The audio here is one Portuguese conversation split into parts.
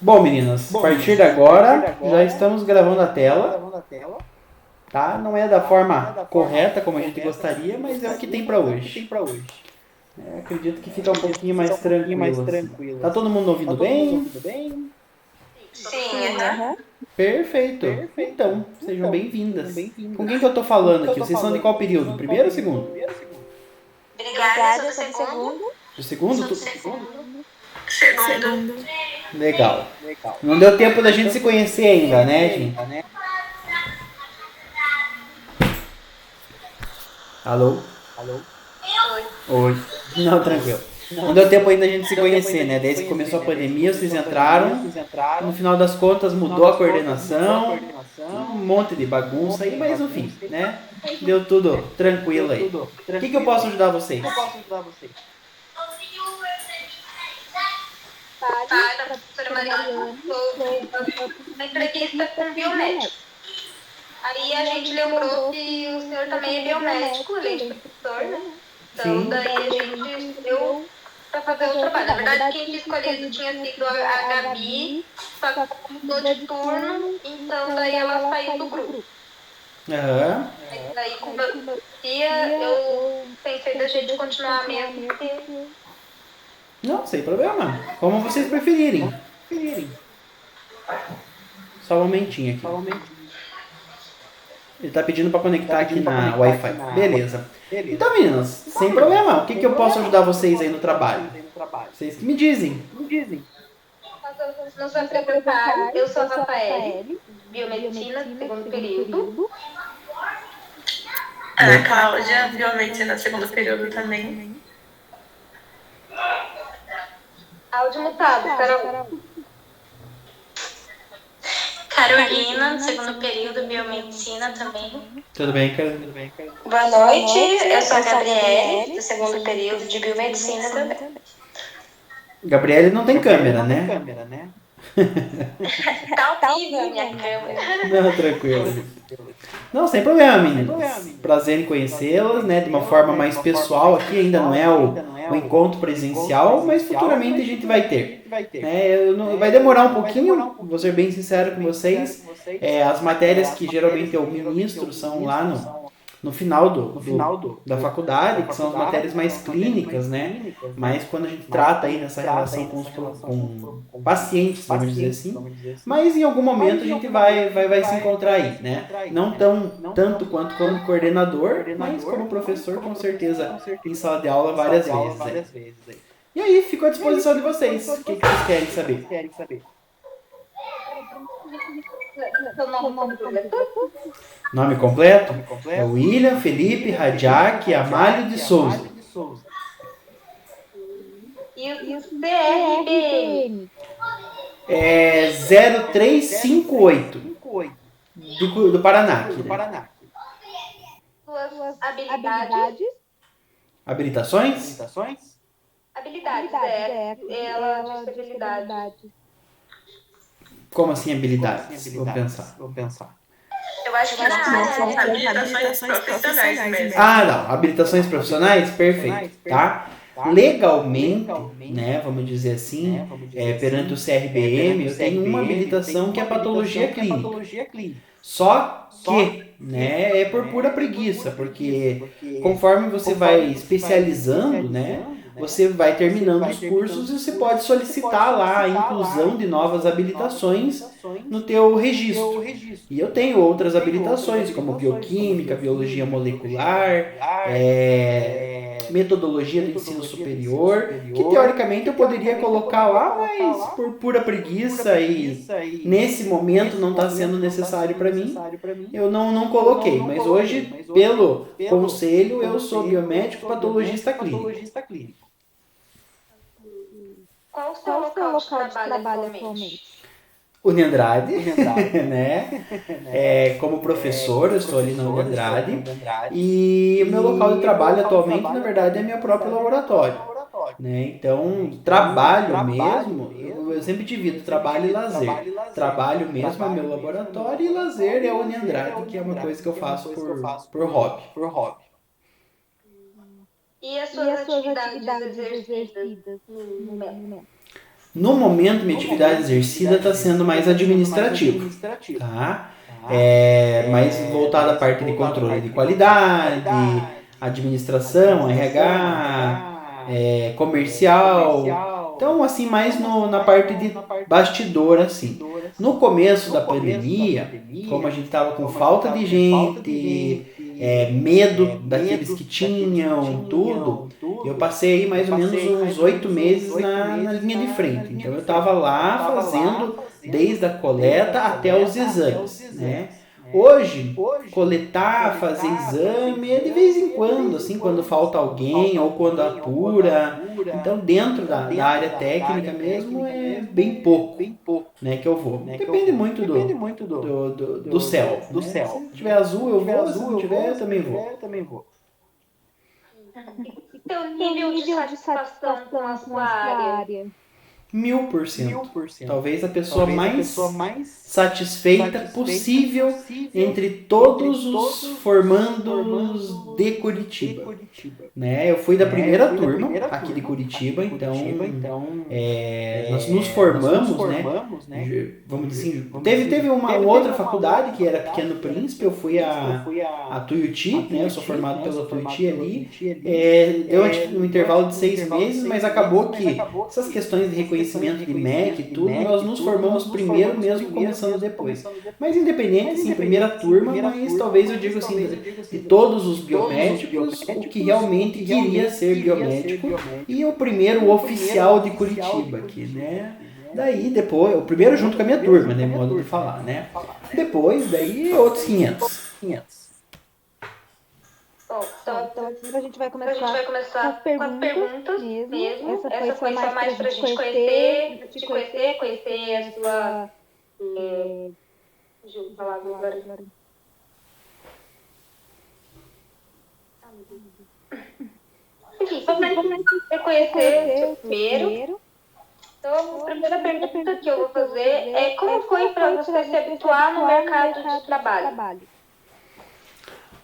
Bom, meninas, a partir de agora já estamos gravando a tela, tá? Não é da forma correta como a gente gostaria, mas é o que tem pra hoje. Acredito que fica um pouquinho mais tranquilo assim. Tá todo mundo ouvindo bem? Sim, aham. Perfeito. Então, sejam bem-vindas. Com quem que eu tô falando aqui? Vocês são de qual período? Primeiro ou segundo? Obrigada, eu sou do segundo. Do segundo? Sou do segundo. Segundo. Legal. Não deu tempo da gente se conhecer ainda, né, gente? Alô? Oi. Oi. Não, tranquilo. Não deu tempo ainda a gente se conhecer, né? Desde que começou a pandemia, vocês entraram. No final das contas, mudou a coordenação. Um monte de bagunça aí, mas no fim, né? Deu tudo tranquilo aí. O que eu posso ajudar vocês? Para a professora Mariana sobre uma entrevista com o biomédico. Aí a gente lembrou que o senhor também é biomédico, além de professor, né? Então, Sim. daí a gente escolheu para fazer o trabalho. Na verdade, quem tinha escolhido tinha sido a Gabi, só que mudou de turno, então daí ela saiu do grupo. Aham. Daí, como eu queria, eu pensei da gente continuar mesmo, porque Não, sem problema. Como vocês preferirem. Só um momentinho aqui. Ele tá pedindo para conectar aqui na Wi-Fi. Beleza. Então, meninas, sem problema. O que eu posso ajudar vocês aí no trabalho? Vocês que me dizem. nós vamos nos apresentar. Eu sou a Rafaele, biomedicina, segundo período. A Cláudia, biomedicina, segundo período também. Áudio mutado, Carol. Carolina, segundo período, biomedicina também. Tudo bem, cara? Boa noite, eu sou a Gabriele, do segundo período de biomedicina também. Gabriele não tem câmera, né? Tá horrível a minha câmera. Não, tranquilo. Não, sem problema, meninas. Prazer em conhecê-las, né? De uma forma mais pessoal aqui, ainda não é o encontro presencial, mas futuramente a gente vai ter. Vai demorar um pouquinho, vou ser bem sincero com vocês. As matérias que geralmente eu ministro são lá no final da faculdade, que são as matérias mais clínicas, né? Mas quando a gente trata aí nessa relação com pacientes, vamos dizer assim, mas em algum momento a gente vai se encontrar aí, né? Não tanto quanto como coordenador, mas como professor, com certeza, em sala de aula várias vezes aí. E aí, fico à disposição de vocês. O que vocês querem saber? Seu nome completo? Nome completo? É William Felipe Radiac Amalho de Souza. E o CRBM? É 0358 do Paraná. Aqui, né? Suas habilidades? Habilitações? Habilidades, ela disse habilidades. Como assim habilidades? Vamos pensar. Eu acho que não, habilitações profissionais mesmo. Ah, não. Habilitações profissionais? Perfeito. Tá? Legalmente, né, vamos dizer assim, perante o CRBM, eu tenho uma habilitação que é patologia clínica. Só que, né, é por pura preguiça, porque conforme você vai especializando, né, você vai terminando os cursos e você pode solicitar lá a inclusão de novas habilitações no teu registro. E eu tenho outras habilitações, como bioquímica, biologia molecular, metodologia do ensino superior, que teoricamente eu poderia colocar lá, mas por pura preguiça e nesse momento não está sendo necessário para mim, eu não coloquei. Mas hoje, pelo conselho, eu sou biomédico patologista clínico. Qual o seu local de trabalho atualmente? Uni Andrade, né? Como professor, eu estou ali na Uni Andrade. E o meu local de trabalho atualmente, na verdade, é meu próprio laboratório. Né? Então, trabalho mesmo, eu sempre divido trabalho e lazer. Trabalho mesmo é meu laboratório e lazer é a Uni Andrade, que é uma coisa que eu faço por hobby. E as suas atividades exercidas no momento? No momento, minha atividade exercida está sendo mais administrativa, tá? Mais voltada à parte de controle de qualidade, administração, RH, comercial. Então, assim, mais na parte de bastidor, assim. No começo da pandemia, como a gente estava com falta de gente, medo daqueles que tinham tudo, eu passei aí mais ou menos uns 8 meses na linha de frente. Então eu estava lá fazendo desde a coleta até os exames, né? Hoje, coletar, fazer exame é de vez em quando, assim, quando falta alguém ou quando apura. Então, dentro da área técnica mesmo, é bem pouco, né, que eu vou. Depende muito do céu, né? Se tiver azul, eu vou. Se não tiver, eu também vou. E teu nível de satisfação com a sua área? 1000%. Talvez a pessoa mais satisfeita possível entre todos os formandos de Curitiba. Né? Eu fui da primeira turma aqui de Curitiba, então nós nos formamos, né? Vamos dizer assim, teve uma outra faculdade que era Pequeno Príncipe, eu fui a Tuiuti, né? Eu sou formado pela Tuiuti ali. Deu um intervalo de 6 meses, mas acabou que essas questões de reconhecimento de MEC e tudo, nós nos formamos primeiro mesmo, começando depois. Mas independente, assim, primeira turma, mas talvez eu digo assim, de todos os biomédicos, o que realmente queria ser biomédico e o primeiro oficial de Curitiba aqui, né? Daí, depois, o primeiro junto com a minha turma, né, modo de falar, né? Depois, daí, outros 500. Bom, então a gente vai começar com as perguntas mesmo. Essa foi só mais pra gente conhecer a sua... Deixa eu falar agora. Enfim, só pra gente conhecer primeiro. Então, a primeira pergunta que eu vou fazer é como foi para você se habituar no mercado de trabalho?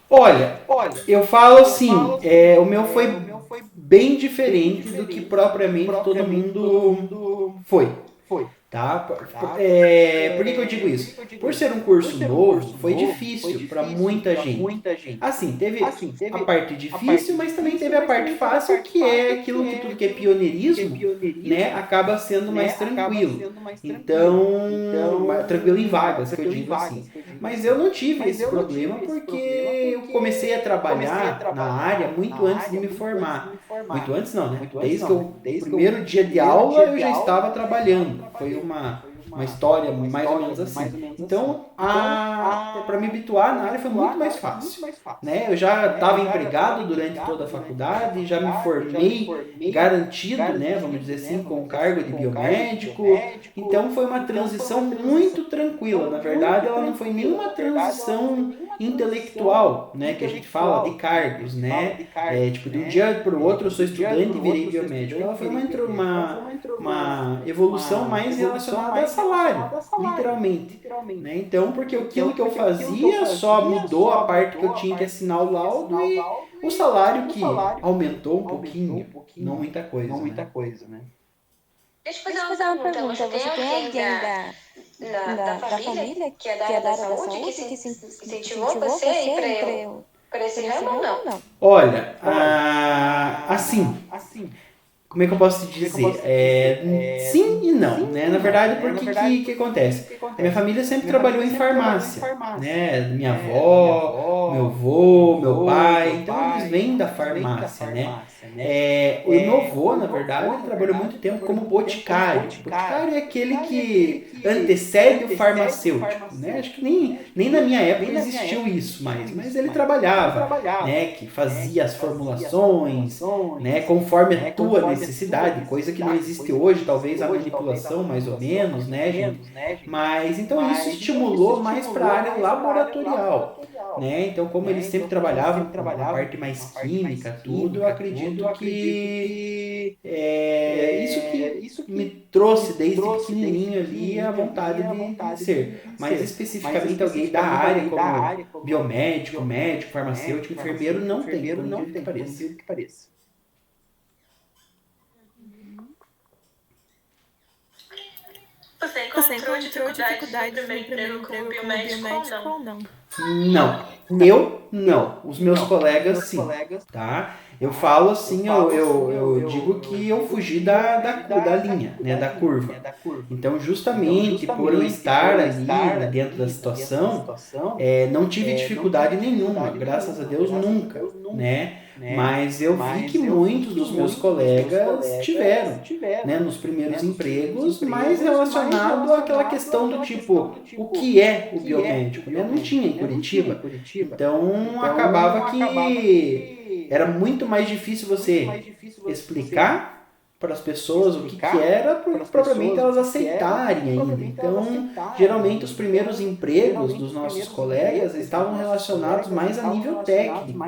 Olha, eu falo assim, o meu foi bem diferente do que propriamente todo mundo foi. Tá? Por que eu digo isso? Por ser um curso novo, foi difícil para muita gente. Assim, teve a parte difícil, mas também teve a parte fácil, que é aquilo que tudo que é pioneirismo, né, acaba sendo mais tranquilo. Então, tranquilo em vagas, que eu digo assim. Mas eu não tive esse problema porque eu comecei a trabalhar na área muito antes de me formar. Muito antes não, né? Desde que o primeiro dia de aula eu já estava trabalhando. Foi uma história mais ou menos assim. Então, para me habituar na área foi muito mais fácil. Né? Eu já estava empregado durante toda a faculdade, já me formei garantido, né, vamos dizer assim, com o cargo de biomédico. Então, foi uma transição muito tranquila. Na verdade, ela não foi nenhuma transição intelectual, né, que a gente fala de cargos, né? Tipo, de um dia para o outro eu sou estudante e virei biomédico. Ela foi uma evolução mais relacionada a salário, literalmente. Né? Então, porque aquilo que eu fazia só mudou a parte que eu tinha que assinar o laudo e o salário que aumentou um pouquinho, não muita coisa. Né? Deixa eu fazer uma pergunta. Você tem alguém da família que é da área da saúde que se incentivou você a ir para esse ramo ou não? Olha, assim, como é que eu posso te dizer? Sim e não, né? Na verdade, porque que acontece? A minha família sempre trabalhou em farmácia, né? Minha avó, meu avô, meu pai, então eles vêm da farmácia, né? O meu avô, na verdade, ele trabalhou muito tempo como boticário. Boticário é aquele que antecede o farmacêutico, né? Acho que nem na minha época existiu isso mais, mas ele trabalhava, né? Que fazia as formulações, né? Conforme a tua necessidade, coisa que não existe hoje, talvez a manipulação mais ou menos, né, gente? Mas então isso estimulou mais para a área laboratorial, né? Então, como eles sempre trabalhavam com a parte mais química, tudo, eu acredito que isso que me trouxe desde pequenininho ali a vontade de ser. Mas especificamente alguém da área, como biomédico, médico, farmacêutico, enfermeiro, não tem, por incrível que pareça. você encontrou dificuldades no primeiro emprego como biomédico ou não? Não, eu não. Os meus colegas sim, tá? Eu falo assim, eu digo que eu fugi da linha, né, da curva. Então, justamente por eu estar ali, né, dentro da situação, não tive dificuldade nenhuma, graças a Deus nunca, né? Mas eu vi que muitos dos meus colegas tiveram, né, nos primeiros empregos, mais relacionado àquela questão do tipo, o que é o biomédico, né? Não tinha em Curitiba. Então, acabava que era muito mais difícil você explicar para as pessoas o que era, propriamente elas aceitarem ainda. Então, geralmente os primeiros empregos dos nossos colegas estavam relacionados mais a nível técnico,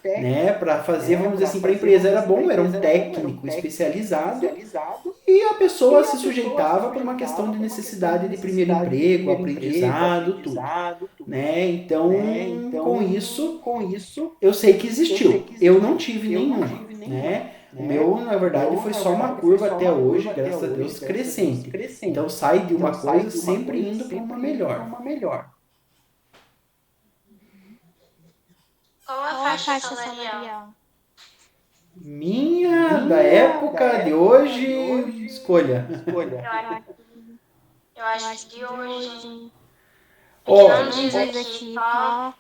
né? Para fazer, vamos dizer assim, para a empresa era bom, era um técnico especializado e a pessoa se sujeitava por uma questão de necessidade de primeiro emprego, aprendizado, tudo, né? Então, com isso, eu sei que existiu. Eu não tive nenhum, né? O meu, na verdade, foi só uma curva até hoje, graças a Deus, crescente. Então, sai de uma coisa sempre indo para uma melhor. Qual a faixa salarial? Minha, da época de hoje, escolha. Eu acho que de hoje. Olha, Não diz aqui, só.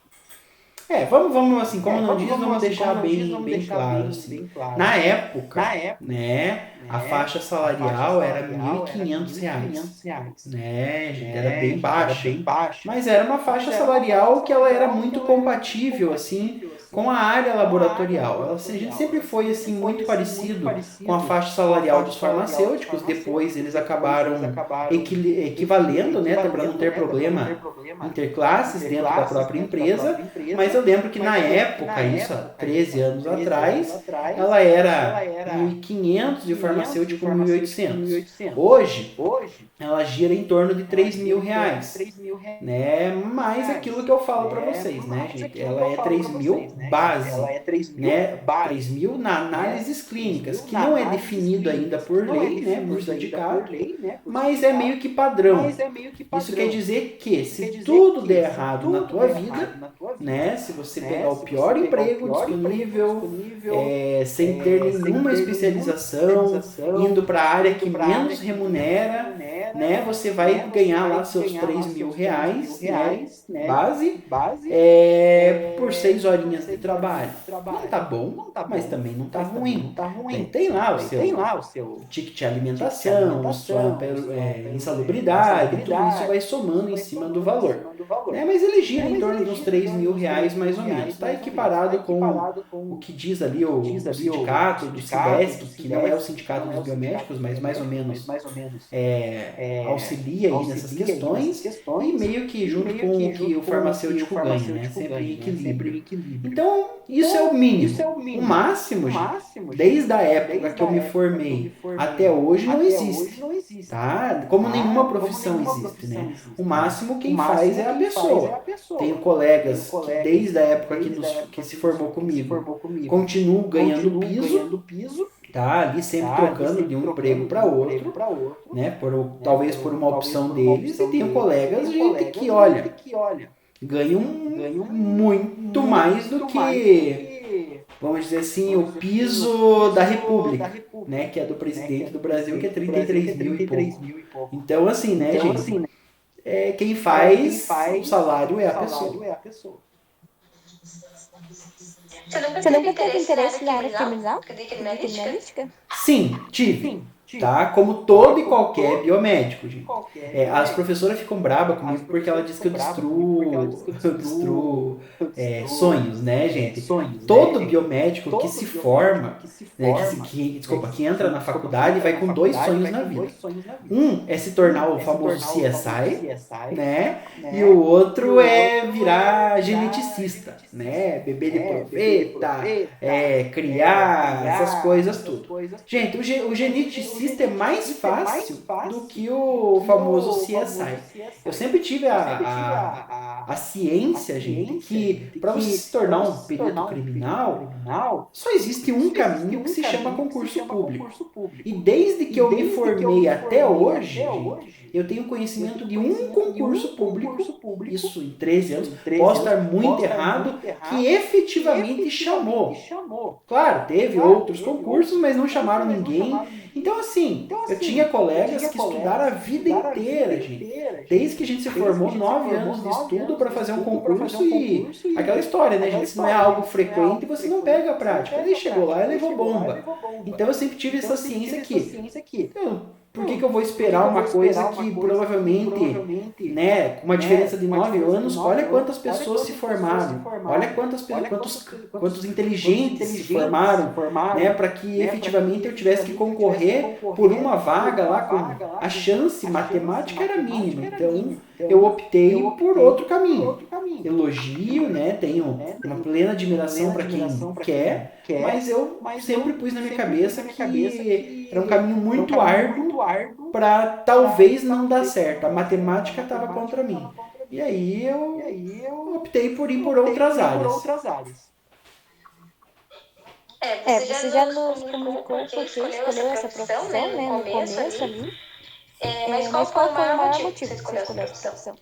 Vamos assim, como não diz, vamos deixar bem claro, assim. Na época, né, a faixa salarial era R$ 1.500, né, gente, era bem baixa, mas era uma faixa salarial que ela era muito compatível, assim, com a área laboratorial. A gente sempre foi, assim, muito parecido com a faixa salarial dos farmacêuticos, depois eles acabaram equivalendo, né, para não ter problema interclasses dentro da própria empresa, mas eu lembro que na época, isso há 13 anos atrás, ela era 1.500 e o farmacêutico 1.800. Hoje, ela gira em torno de R$ 3.000, né? Mais aquilo que eu falo para vocês, né, gente? Ela é 3.000 base, né? 3.000 na análises clínicas, que não é definido ainda por lei, né, por sindicato, mas é meio que padrão. Isso quer dizer que se tudo der errado na tua vida, né, se você pegar o pior emprego disponível, sem ter nenhuma especialização, indo para a área que menos remunera, né, você vai ganhar lá seus R$ 3.000, né, base, por 6 horinhas de trabalho. Não tá bom, mas também não tá ruim. Tem lá o seu ticket de alimentação, sua insalubridade, tudo isso vai somando em cima do valor. Né, mas ele gira em torno dos R$ 3.000 mais ou menos. Está equiparado com o que diz ali o sindicato do SIDESC, que não é o sindicato dos biomédicos, mas mais ou menos auxilia aí nessas questões e meio que junto com o que o farmacêutico ganha, né? Sempre em equilíbrio. Então, isso é o mínimo. O máximo, gente, desde a época que eu me formei até hoje, não existe. Tá? Como nenhuma profissão existe, né? O máximo quem faz é a pessoa. Tenho colegas que desde a época que se formou comigo, continuam ganhando piso, tá? Ali sempre trocando de um emprego para outro, né? Talvez por uma opção deles. E tenho colegas, gente, que olha, ganham muito mais do que, vamos dizer assim, o piso da República, né? Que é do presidente do Brasil, que é 33 mil e pouco. Então, assim, né, gente? Quem faz o salário é a pessoa. Você nunca teve interesse na área criminal? Criminalística? Sim, tive. Tá? Como todo e qualquer biomédico, gente. As professoras ficam bravas comigo porque ela diz que eu destruo sonhos, né, gente? Todo biomédico que se forma, né, que entra na faculdade vai com 2 sonhos na vida. Um é se tornar o famoso CSI, né? E o outro é virar geneticista, né? Bebê de proveta, criar essas coisas tudo. Gente, o geneticista existe é mais fácil do que o famoso CSI. Eu sempre tive a ciência, gente, que para você se tornar um perito criminal, só existe um caminho que se chama concurso público. E desde que eu me formei até hoje, gente, eu tenho conhecimento de um concurso público, isso em 13 anos, posso estar muito errado, que efetivamente chamou. Claro, teve outros concursos, mas não chamaram ninguém. Então, assim, eu tinha colegas que estudaram a vida inteira, gente. Desde que a gente se formou, 9 anos de estudo para fazer um concurso e aquela história, né, gente? Se não é algo frequente, você não pega a prática. Ele chegou lá e levou bomba. Então, eu sempre tive essa ciência aqui. Por que eu vou esperar uma coisa que provavelmente, né, com uma diferença de 9 anos, olha quantas pessoas se formaram, olha quantos inteligentes se formaram, né, para que efetivamente eu tivesse que concorrer por uma vaga lá com a chance matemática era mínima. Então, eu optei por outro caminho. Elogio, né, tenho uma plena admiração para quem quer, mas eu sempre pus na minha cabeça que era um caminho muito árduo para talvez não dar certo. A matemática estava contra mim. E aí eu optei por ir por outras áreas. Você já nos comunicou porque escolheu essa profissão, né, no começo ali. Mas qual foi o maior motivo que você escolheu essa profissão?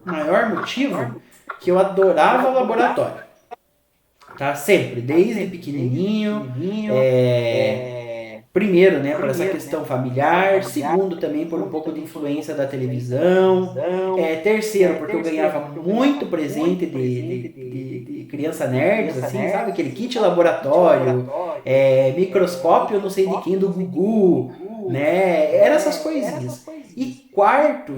O maior motivo que eu adorava laboratório. Tá? Sempre, desde pequenininho. Primeiro, né, por essa questão familiar. Segundo, também por um pouco de influência da televisão. Terceiro, porque eu ganhava muito presente de criança nerd, assim, sabe? Aquele kit laboratório, microscópio, não sei de quem, do Gugu, né? Eram essas coisinhas. E quarto,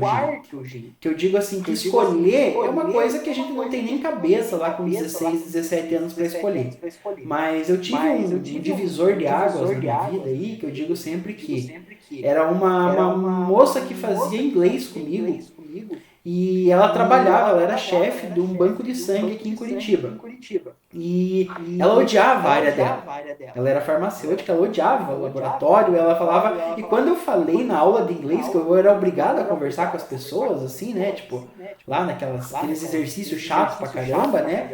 gente, que eu digo assim, que escolher é uma coisa que a gente não tem nem cabeça lá com 16, 17 anos para escolher. Mas eu tive um divisor de águas na minha vida aí, que eu digo sempre que era uma moça que fazia inglês comigo. E ela trabalhava, ela era chefe de um banco de sangue aqui em Curitiba. E ela odiava a área dela. Ela era farmacêutica, ela odiava o laboratório, ela falava... E quando eu falei na aula de inglês, que eu era obrigado a conversar com as pessoas, assim, né? Tipo, lá aqueles exercícios chatos pra caramba, né?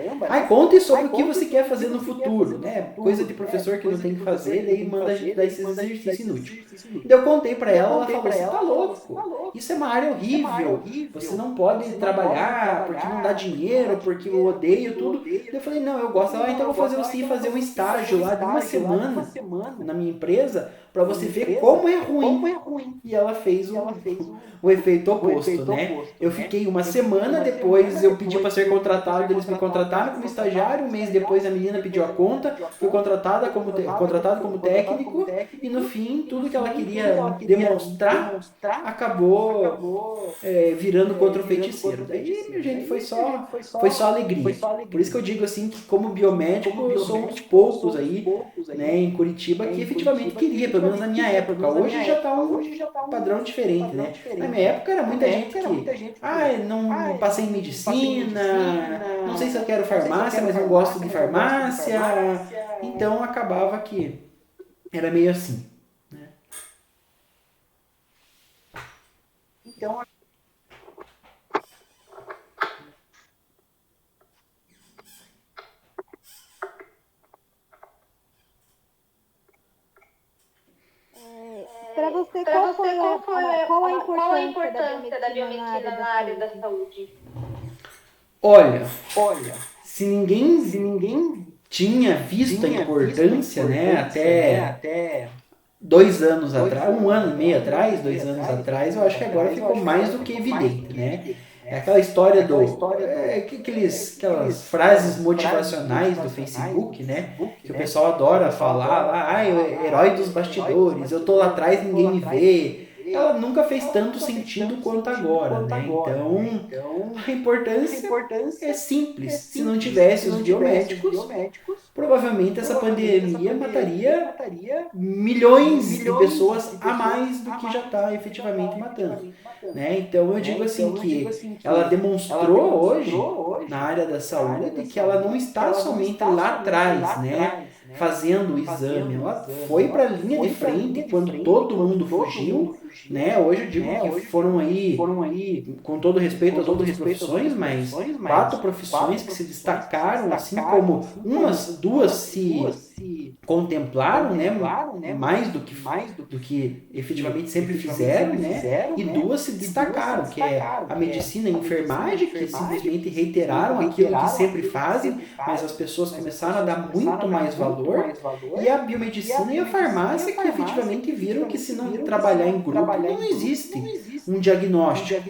Conte sobre o que você quer fazer no futuro, né? Coisa de professor que não tem que fazer, daí manda a gente dar esses exercícios inúteis. E eu contei pra ela, ela falou, você tá louco, isso é uma área horrível, você não pode trabalhar porque não dá dinheiro, porque eu odeio tudo. Eu falei, não, eu gosto. Então eu vou fazer um estágio lá de uma semana na minha empresa para você ver como é ruim. E ela fez o efeito oposto, né? Eu fiquei uma semana, depois eu pedi para ser contratado, eles me contrataram como estagiário, um mês depois a menina pediu a conta, fui contratado como técnico, e no fim, tudo que ela queria demonstrar acabou virando contra o feiticeiro. Daí, minha gente, foi só alegria. Por isso que eu digo assim, que como biomédico, eu sou um dos poucos aí, né, em Curitiba, que efetivamente queria, pelo menos na minha época. Hoje já está um padrão diferente, né? Na minha época era muita gente que, não passei em medicina, não sei se eu quero farmácia, mas não gosto de farmácia. Então acabava que era meio assim, né? Então, Para você, qual a importância da biomedicina na área da saúde? Olha, se ninguém tinha visto a importância, né, até 2 anos atrás, 1 ano e meio atrás, 2 anos atrás, eu acho que agora ficou mais do que evidente, né? É aquela história aquelas frases motivacionais do Facebook, né? Que o pessoal adora falar lá, o herói dos bastidores, eu tô lá atrás, ninguém me vê. Ela nunca fez tanto sentido quanto agora, né? Então, a importância é simples. Se não tivesse os biomédicos, provavelmente essa pandemia mataria milhões de pessoas a mais do que já está efetivamente matando, né? Então eu digo assim que ela demonstrou hoje na área da saúde que ela não está somente lá atrás, né? fazendo o exame. Ela foi para a linha de frente quando todo mundo fugiu, né? Hoje eu digo que foram aí, com todo respeito às outras profissões, mas 4 profissões que se destacaram, assim como duas se contemplaram, né? Mais do que efetivamente sempre fizeram, né? E 2 se destacaram, que é a medicina e a enfermagem, que simplesmente reiteraram aquilo que sempre fazem, mas as pessoas começaram a dar muito mais valor, e a biomedicina e a farmácia, que efetivamente viram que se não trabalhar em grupo, não existe um diagnóstico.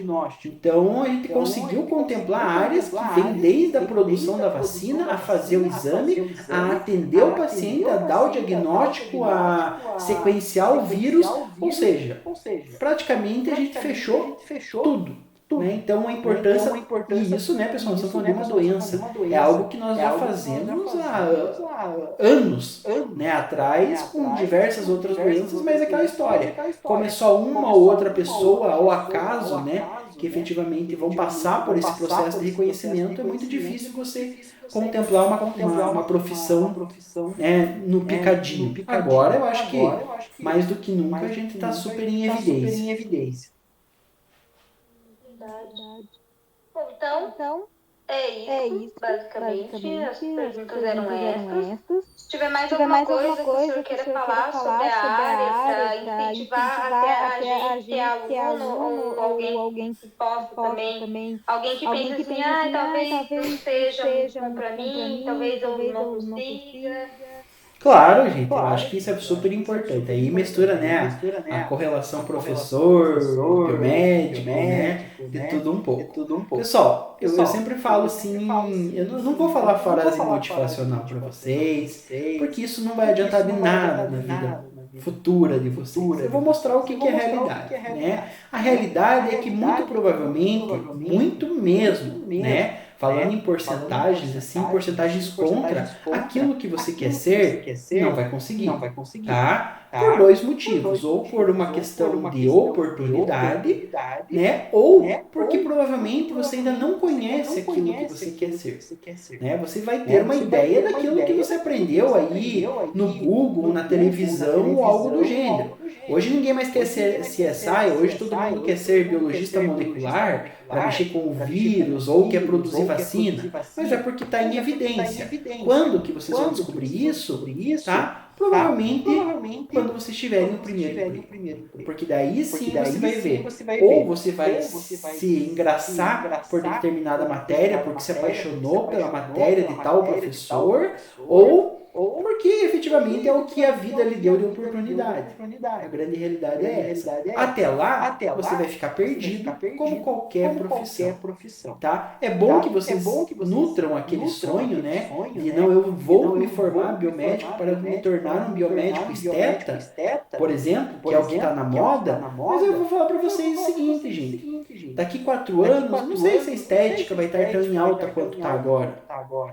Então, a gente conseguiu contemplar áreas que vêm desde a produção da vacina, a fazer o exame, a atender o paciente, a dar o diagnóstico, a sequenciar o vírus, ou seja, praticamente a gente fechou tudo. Né? Então, a importância, e isso, né, pessoal, nós estamos falando de uma doença, é algo que nós já fazemos há anos, né, atrás, com diversas outras doenças, mas é aquela história, como é só uma ou outra pessoa, ao acaso, né, que efetivamente vão passar por esse processo de reconhecimento, é muito difícil você contemplar uma profissão, né, no picadinho. Agora, eu acho que, mais do que nunca, a gente está super em evidência. Bom, então, é isso, basicamente. As perguntas eram essas. Se tiver mais alguma coisa que o senhor queira falar sobre a área, para incentivar até a gente ter aluno, ou alguém que possa também, alguém que pensa assim, talvez não seja bom para mim, talvez eu não consiga. Claro, gente, eu acho que isso é super importante. Aí mistura, né, a correlação professor, biomédico, né, de tudo um pouco. Pessoal, eu sempre falo assim, eu não vou falar frase motivacional para vocês, porque isso não vai adiantar de nada na vida futura de vocês. Eu vou mostrar o que é a realidade, né? A realidade é que muito provavelmente, muito mesmo, né? Falando em porcentagens, assim, porcentagens contra aquilo que você quer ser, não vai conseguir, tá? Por 2 motivos, ou por uma questão de oportunidade, né? Ou porque provavelmente você ainda não conhece aquilo que você quer ser, né? Você vai ter uma ideia daquilo que você aprendeu aí no Google, na televisão ou algo do gênero. Hoje ninguém mais quer ser CSI, hoje todo mundo quer ser biologista molecular, para mexer com o vírus, ou quer produzir vacina, mas é porque está em evidência. Quando que vocês vão descobrir isso? Tá? Provavelmente quando vocês estiverem no primeiro emprego. Porque daí sim você vai ver. Ou você vai se engraçar por determinada matéria, porque se apaixonou pela matéria de tal professor, ou porque efetivamente é o que a vida lhe deu de oportunidade. A grande realidade é essa. Até lá, você vai ficar perdido como qualquer profissão. Tá? É bom que vocês nutram aquele sonho, né? De não, eu vou me formar biomédico para me tornar um biomédico esteta, por exemplo, que é o que está na moda, mas eu vou falar para vocês o seguinte, gente. Daqui 4 anos, não sei se a estética vai estar tão em alta quanto está agora.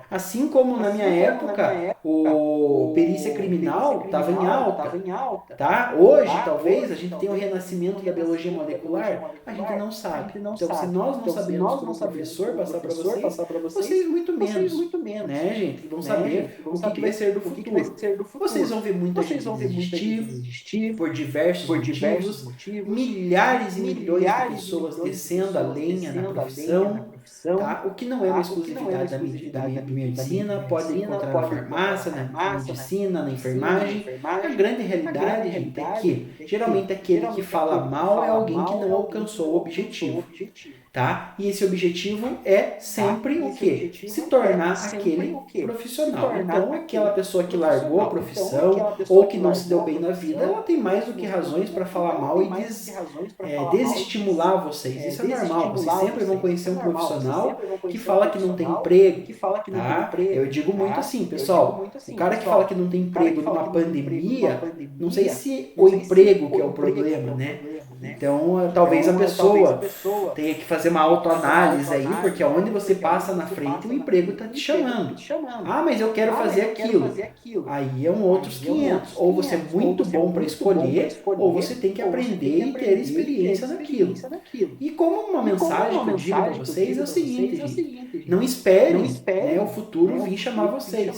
Assim como na minha época, o perícia criminal estava em alta, tá? Hoje, talvez, a gente tenha um renascimento da biologia molecular, a gente não sabe. Então, se nós não sabemos como professor passar para vocês muito menos, né, gente? Vão saber o que vai ser do futuro. Vocês vão ver muita gente desistir por diversos motivos, milhares e milhões de pessoas descendo a lenha na profissão, tá? O que não é uma exclusividade da medicina, pode encontrar na farmácia, na medicina, na enfermagem. A grande realidade, gente, é que geralmente aquele que fala mal é alguém que não alcançou o objetivo. Tá? E esse objetivo é sempre o quê? Se tornar aquele profissional. Então, aquela pessoa que largou a profissão ou que não se deu bem na vida, ela tem mais do que razões para falar mal e desestimular vocês. Isso é normal. Vocês sempre vão conhecer um profissional que fala que não tem emprego. Tá? Eu digo muito assim, pessoal. O cara que fala que não tem emprego numa pandemia, não sei se o emprego que é o problema, né? Então, talvez a pessoa tenha que fazer uma autoanálise aí, porque aonde você passa na frente, o emprego está te chamando. Ah, mas eu quero fazer aquilo. Aí é um outros 500. Ou você é muito bom para escolher, ou você tem que aprender e ter experiência naquilo. E como uma mensagem que eu digo para vocês é o seguinte, gente, não esperem, né, o futuro vir chamar vocês.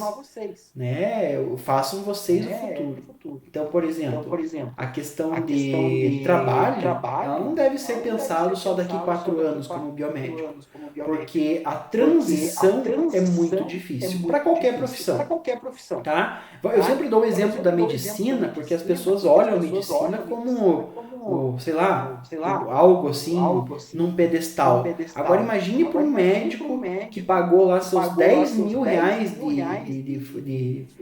Né, façam vocês o futuro. Então, por exemplo, a questão de trabalho, ela não deve ser pensado só daqui 4 anos como biomédico, porque a transição é muito difícil para qualquer profissão, tá? Eu sempre dou o exemplo da medicina, porque as pessoas olham a medicina como, sei lá, algo assim, num pedestal. Agora imagine para um médico que pagou lá seus 10 mil reais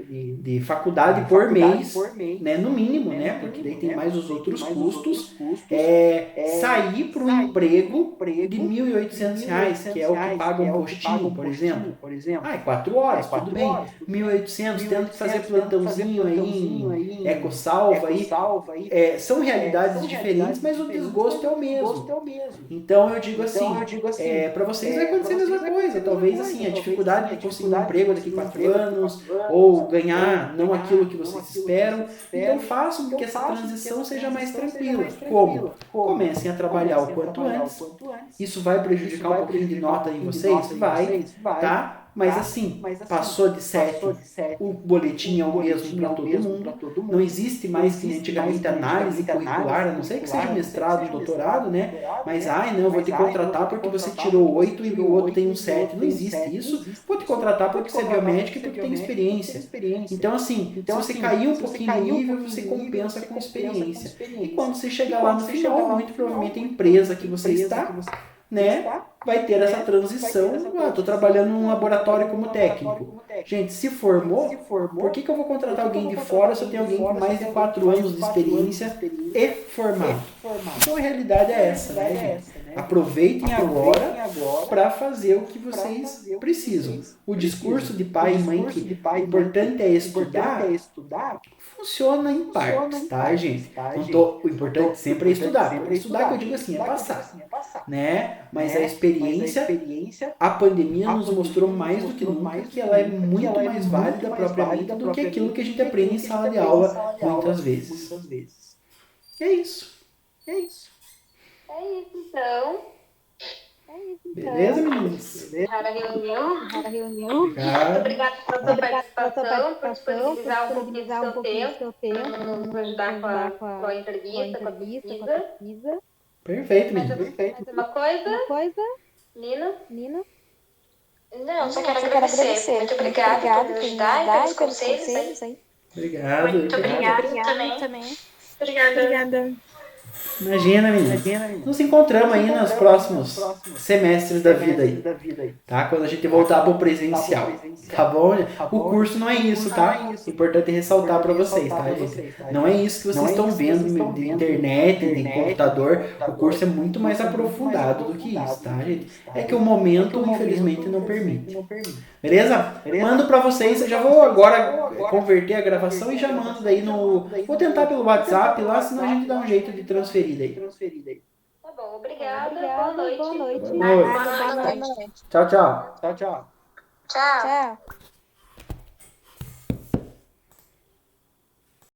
de faculdade por mês, né, no mínimo, né, porque daí tem mais os outros custos, sair para um emprego de 1.800 reais, que é o que paga um postinho, por exemplo. Ah, é 4 horas, tudo bem. 1.800, tendo que fazer plantãozinho aí, em EcoSalva aí. São realidades diferentes, mas o desgosto é o mesmo. Então eu digo assim, para vocês vai acontecer a mesma coisa. Talvez assim, a dificuldade de conseguir um emprego daqui 4 anos, ou ganhar não aquilo que vocês esperam. Então façam que essa transição seja mais tranquila. Como? Comecem a trabalhar o quanto antes. Isso vai prejudicar um pouquinho de nota em vocês? Vai, tá? Mas assim, passou de 7, o boletim é o mesmo para todo mundo. Não existe mais que antigamente análise curricular, a não ser que seja mestrado, doutorado, né? Mas, não, eu vou te contratar porque você tirou 8 e o outro tem um 7. Não existe isso. Vou te contratar porque você é biomédico e porque tem experiência. Então, assim, se você cair um pouquinho no nível, você compensa com experiência. E quando você chegar lá no final, muito provavelmente a empresa que você está, né, vai ter essa transição. Estou trabalhando num laboratório como técnico. Gente, se formou, por que eu vou contratar alguém de fora se eu tenho alguém com mais de 4 anos de experiência e formado? Então a realidade é essa, né, gente? Aproveitem agora para fazer o que vocês precisam. O discurso de pai e mãe que o importante é estudar, funciona em partes, tá, gente? O importante sempre é estudar. Estudar que eu digo assim, é passar, né? Mas a experiência, a pandemia nos mostrou mais do que nunca que ela é muito mais válida propriamente do que aquilo que a gente aprende em sala de aula muitas vezes. É isso. Então. Beleza, meninas? Rara reunião. Obrigado. Obrigada pela sua participação, por disponibilizar um pouquinho do seu tempo, nos ajudar com a entrevista, com a pesquisa. Perfeito, menina. Mais uma coisa? Nina? Não, só quero agradecer. Muito obrigada por nos ajudar e pelos conselhos aí. Obrigado. Muito obrigada também. Obrigada. Imagina, menina. Nos encontramos aí nos próximos semestres da vida aí, tá? Quando a gente voltar pro presencial, tá bom? O curso não é isso, tá? Importante ressaltar para vocês, tá, gente? Não é isso que vocês estão vendo de internet, de computador. O curso é muito mais aprofundado do que isso, tá, gente? É que o momento, infelizmente, não permite. Beleza? Mando para vocês. Eu já vou agora converter a gravação e já mando daí no... Vou tentar pelo WhatsApp lá, senão a gente dá um jeito de transferir daí. Tá bom, obrigada. Boa noite. Boa noite. Tchau. Tchau.